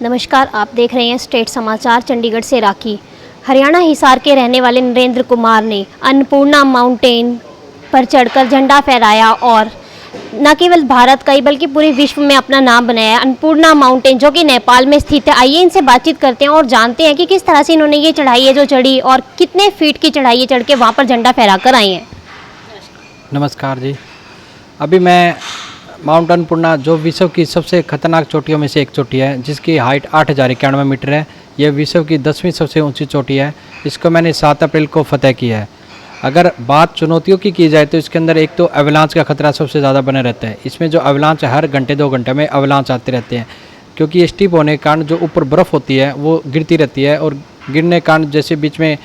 नमस्कार, आप देख रहे हैं स्टेट समाचार चंडीगढ़ से राखी। हरियाणा हिसार के रहने वाले नरेंद्र कुमार ने अन्नपूर्णा माउंटेन पर चढ़कर झंडा फहराया और न केवल भारत का ही बल्कि पूरे विश्व में अपना नाम बनाया। अन्नपूर्णा माउंटेन जो कि नेपाल में स्थित है। आइए इनसे बातचीत करते हैं और जानते हैं कि किस तरह से इन्होंने ये चढ़ाई है जो चढ़ी और कितने फीट की चढ़ाई चढ़ के वहाँ पर झंडा फहरा कर आई हैं। नमस्कार जी। अभी मैं माउंट अन्नपूर्णा जो विश्व की सबसे खतरनाक चोटियों में से एक चोटी है, जिसकी हाइट 8091 मीटर है। यह विश्व की 10वीं सबसे ऊंची चोटी है। इसको मैंने 7 अप्रैल को फतह किया है। अगर बात चुनौतियों की जाए तो इसके अंदर एक तो अवलांच का खतरा सबसे ज़्यादा बना रहता है। इसमें जो अवलांच हर घंटे 2 घंटे में अवलांच आते रहते हैं, क्योंकि स्टीप होने के कारण जो ऊपर बर्फ़ होती है वो गिरती रहती है और गिरने के कारण जैसे बीच में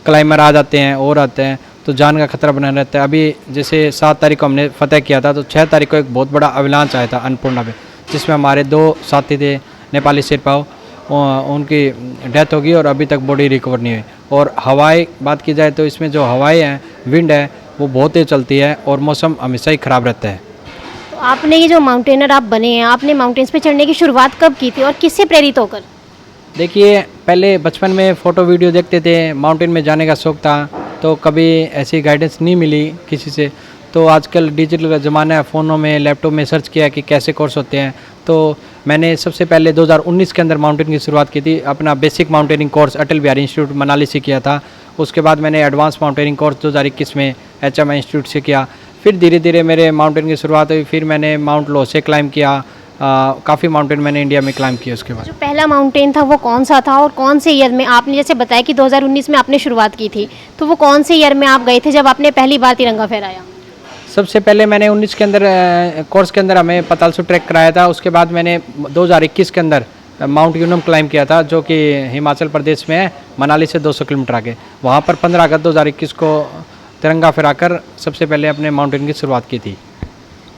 क्लाइमर आ जाते हैं और आते हैं तो जान का खतरा बना रहता है। अभी जैसे 7 तारीख को हमने फतह किया था तो 6 तारीख को एक बहुत बड़ा अवलांच आया था अन्नपूर्णा पे, जिसमें हमारे 2 साथी थे नेपाली शेरपाओ, उनकी डेथ होगी और अभी तक बॉडी रिकवर नहीं हुई। और हवाएं बात की जाए तो इसमें जो हवाएं हैं, विंड है, वो बहुत तेज चलती है और मौसम हमेशा ही ख़राब रहता है। तो आपने ये जो माउंटेनर आप बने हैं, आपने माउंटेन्स पे चढ़ने की शुरुआत कब की थी और किससे प्रेरित होकर? देखिए, पहले बचपन में फ़ोटो वीडियो देखते थे, माउंटेन में जाने का शौक़ था, तो कभी ऐसी गाइडेंस नहीं मिली किसी से। तो आजकल डिजिटल का ज़माना है, फ़ोनों में लैपटॉप में सर्च किया कि कैसे कोर्स होते हैं। तो मैंने सबसे पहले 2019 के अंदर माउंटेन की शुरुआत की थी। अपना basic mountaineering course Atal Bihari institute Manali से किया था। उसके बाद मैंने एडवांस माउंटेनिंग कोर्स 2021 में HMI इंस्टीट्यूट से किया। फिर धीरे धीरे मेरे माउंटेन की शुरुआत हुई। फिर मैंने माउंट लोसे क्लाइम किया। काफ़ी माउंटेन मैंने इंडिया में क्लाइम किया। उसके बाद जो पहला माउंटेन था वो कौन सा था और कौन से ईयर में? आपने जैसे बताया कि 2019 में आपने शुरुआत की थी, तो वो कौन से ईयर में आप गए थे जब आपने पहली बार तिरंगा फहराया? सबसे पहले मैंने 19 के अंदर कोर्स के अंदर हमें पतालसू ट्रैक कराया था। उसके बाद मैंने 2021 के अंदर माउंट यूनम क्लाइम किया था, जो कि हिमाचल प्रदेश में है, मनाली से 200 किलोमीटर आगे। वहाँ पर 15 अगस्त 2021 को तिरंगा फहराकर सबसे पहले अपने माउंटेन की शुरुआत की थी।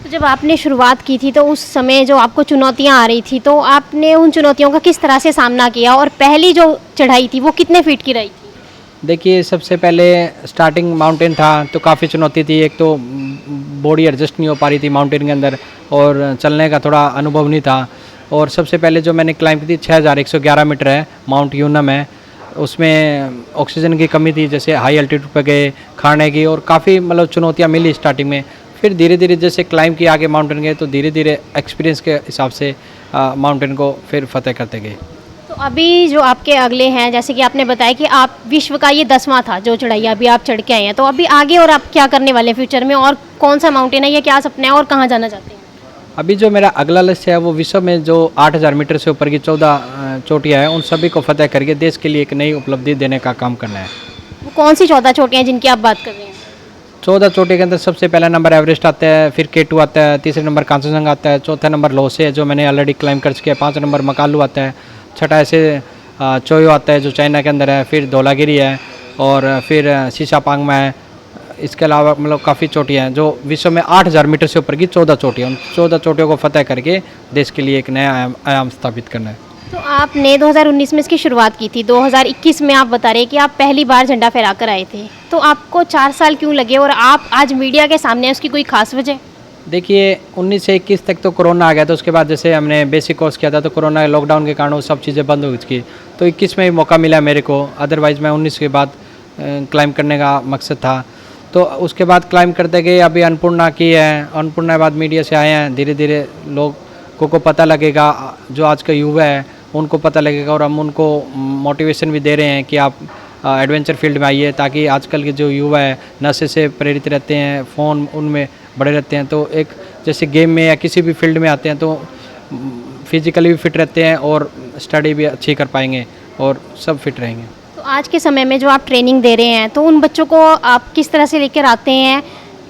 तो जब आपने शुरुआत की थी तो उस समय जो आपको चुनौतियां आ रही थी, तो आपने उन चुनौतियों का किस तरह से सामना किया और पहली जो चढ़ाई थी वो कितने फीट की रही थी? देखिए, सबसे पहले स्टार्टिंग माउंटेन था तो काफ़ी चुनौती थी। एक तो बॉडी एडजस्ट नहीं हो पा रही थी माउंटेन के अंदर और चलने का थोड़ा अनुभव नहीं था। और सबसे पहले जो मैंने क्लाइम की थी 6111 मीटर है, माउंट यूनम है। उसमें ऑक्सीजन की कमी थी, जैसे हाई अल्टीट्यूड पर गए, खाने की, और काफ़ी मतलब चुनौतियाँ मिली स्टार्टिंग में। फिर धीरे धीरे जैसे क्लाइम किया, आगे माउंटेन गए, तो धीरे धीरे एक्सपीरियंस के हिसाब से माउंटेन को फिर फतेह करते गए। तो अभी जो आपके अगले हैं, जैसे कि आपने बताया कि आप विश्व का ये 10वां था जो चढ़ाई अभी आप चढ़ के आए हैं, तो अभी आगे और आप क्या करने वाले हैं फ्यूचर में, और कौन सा माउंटेन है या क्या सपना है और कहाँ जाना चाहते हैं? अभी जो मेरा अगला लक्ष्य है वो विश्व में जो 8000 मीटर से ऊपर की 14 चोटियाँ हैं, उन सभी को फतेह करके देश के लिए एक नई उपलब्धि देने का काम करना है। वो कौन सी 14 चोटियाँ जिनकी आप बात कर रहे हैं? 14 चोटी के अंदर सबसे पहला नंबर एवरेस्ट आता है, फिर K2 आता है, तीसरे नंबर कांचनजंगा आता है, चौथा नंबर लोसे है जो मैंने ऑलरेडी क्लाइम कर चुके हैं, 5 नंबर मकालू आता है, छठा ऐसे चोयो आता है जो चाइना के अंदर है, फिर धौलागिरी है और फिर शीशापांग में है। इसके अलावा मतलब काफ़ी चोटियाँ हैं जो विश्व में 8000 मीटर से ऊपर की 14 चोटियाँ, उन 14 चोटियों को फतेह करके देश के लिए एक नया आयाम स्थापित करना है। तो आपने 2019 में इसकी शुरुआत की थी, 2021 में आप बता रहे हैं कि आप पहली बार झंडा फहरा कर आए थे, तो आपको 4 साल क्यों लगे और आप आज मीडिया के सामने हैं, उसकी कोई खास वजह? देखिए, 19 से 21 तक तो कोरोना आ गया था। उसके बाद जैसे हमने बेसिक कोर्स किया था तो कोरोना लॉकडाउन के कारण वो सब चीज़ें बंद हो चुकी, तो 21 में ही मौका मिला मेरे को। अदरवाइज़ मैं 19 के बाद क्लाइम करने का मकसद था। तो उसके बाद क्लाइम करते गए, अभी अन्नपूर्णा की है। अन्नपूर्णा के बाद मीडिया से आए हैं, धीरे धीरे लोगों को पता लगेगा, जो आज का युवा है उनको पता लगेगा, और हम उनको मोटिवेशन भी दे रहे हैं कि आप एडवेंचर फील्ड में आइए, ताकि आजकल के जो युवा है नशे से प्रेरित रहते हैं, फ़ोन उनमें बड़े रहते हैं, तो एक जैसे गेम में या किसी भी फील्ड में आते हैं तो फिजिकली भी फिट रहते हैं और स्टडी भी अच्छी कर पाएंगे और सब फिट रहेंगे। तो आज के समय में जो आप ट्रेनिंग दे रहे हैं, तो उन बच्चों को आप किस तरह से लेकर आते हैं,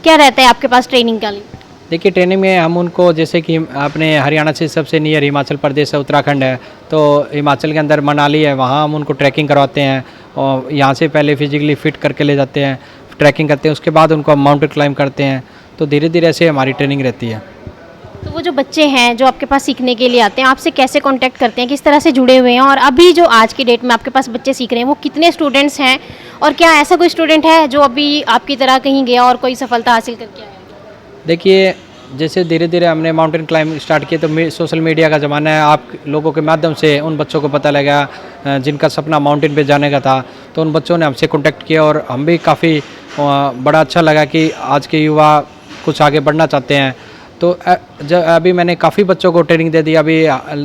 क्या रहता है आपके पास ट्रेनिंग का लिए? देखिए, ट्रेनिंग में हम उनको, जैसे कि अपने हरियाणा से सबसे नियर हिमाचल प्रदेश है, उत्तराखंड है, तो हिमाचल के अंदर मनाली है, वहाँ हम उनको ट्रैकिंग करवाते हैं और यहाँ से पहले फिजिकली फिट करके ले जाते हैं, ट्रैकिंग करते हैं, उसके बाद उनको हम माउंटेन क्लाइम करते हैं। तो धीरे धीरे ऐसे हमारी ट्रेनिंग रहती है। तो वो जो बच्चे हैं जो आपके पास सीखने के लिए आते हैं, आपसे कैसे कांटेक्ट करते हैं, किस तरह से जुड़े हुए हैं, और अभी जो आज की डेट में आपके पास बच्चे सीख रहे हैं वो कितने स्टूडेंट्स हैं, और क्या ऐसा कोई स्टूडेंट है जो अभी आपकी तरह कहीं गया और कोई सफलता हासिल करके आया? देखिए, जैसे धीरे धीरे हमने माउंटेन क्लाइंबिंग स्टार्ट किया तो सोशल मीडिया का ज़माना है, आप लोगों के माध्यम से उन बच्चों को पता लगा जिनका सपना माउंटेन पे जाने का था, तो उन बच्चों ने हमसे कांटेक्ट किया और हम भी काफ़ी बड़ा अच्छा लगा कि आज के युवा कुछ आगे बढ़ना चाहते हैं। तो अभी मैंने काफ़ी बच्चों को ट्रेनिंग दे दी। अभी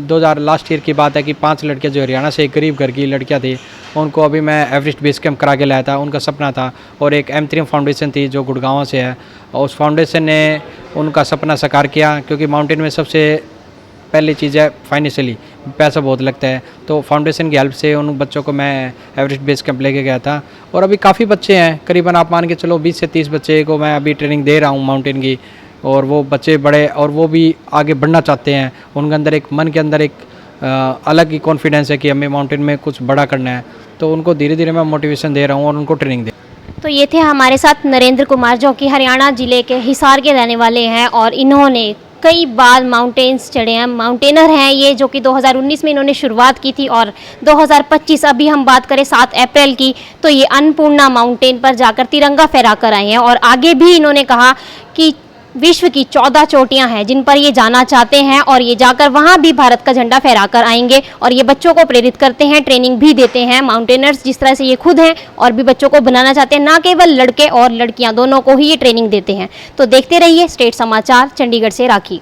2000 लास्ट ईयर की बात है कि 5 लड़कियां जो हरियाणा से गरीब घर की लड़कियां थी, उनको अभी मैं एवरेस्ट बेस कैंप करा के लाया था, उनका सपना था। और एक M3M फाउंडेशन थी जो गुड़गांव से है, और उस फाउंडेशन ने उनका सपना साकार किया, क्योंकि माउंटेन में सबसे पहली चीज़ है फाइनेंशियली, पैसा बहुत लगता है। तो फाउंडेशन की हेल्प से उन बच्चों को मैं एवरेस्ट बेस कैंप लेके गया था। और अभी काफ़ी बच्चे हैं, करीबन आप मान के चलो 20 से 30 बच्चे को मैं अभी ट्रेनिंग दे रहा हूँ माउंटेन की। और वो बच्चे बड़े और वो भी आगे बढ़ना चाहते हैं, उनके अंदर एक मन के अंदर एक अलग ही कॉन्फिडेंस है कि हमें माउंटेन में कुछ बड़ा करना है। तो उनको धीरे धीरे मैं मोटिवेशन दे रहा हूँ और उनको ट्रेनिंग दे। तो ये थे हमारे साथ नरेंद्र कुमार, जो कि हरियाणा ज़िले के हिसार के रहने वाले हैं और इन्होंने कई बार माउंटेन्स चढ़े हैं, माउंटेनर हैं ये, जो कि 2019 में इन्होंने शुरुआत की थी। और 2025 अभी हम बात करें 7 अप्रैल की, तो ये अन्नपूर्णा माउंटेन पर जाकर तिरंगा फहरा कर आए हैं। और आगे भी इन्होंने कहा कि विश्व की 14 चोटियां हैं जिन पर ये जाना चाहते हैं, और ये जाकर वहां भी भारत का झंडा फहरा कर आएंगे। और ये बच्चों को प्रेरित करते हैं, ट्रेनिंग भी देते हैं। माउंटेनर्स जिस तरह से ये खुद हैं और भी बच्चों को बनाना चाहते हैं, ना केवल लड़के और लड़कियां दोनों को ही ये ट्रेनिंग देते हैं। तो देखते रहिए स्टेट समाचार, चंडीगढ़ से राखी।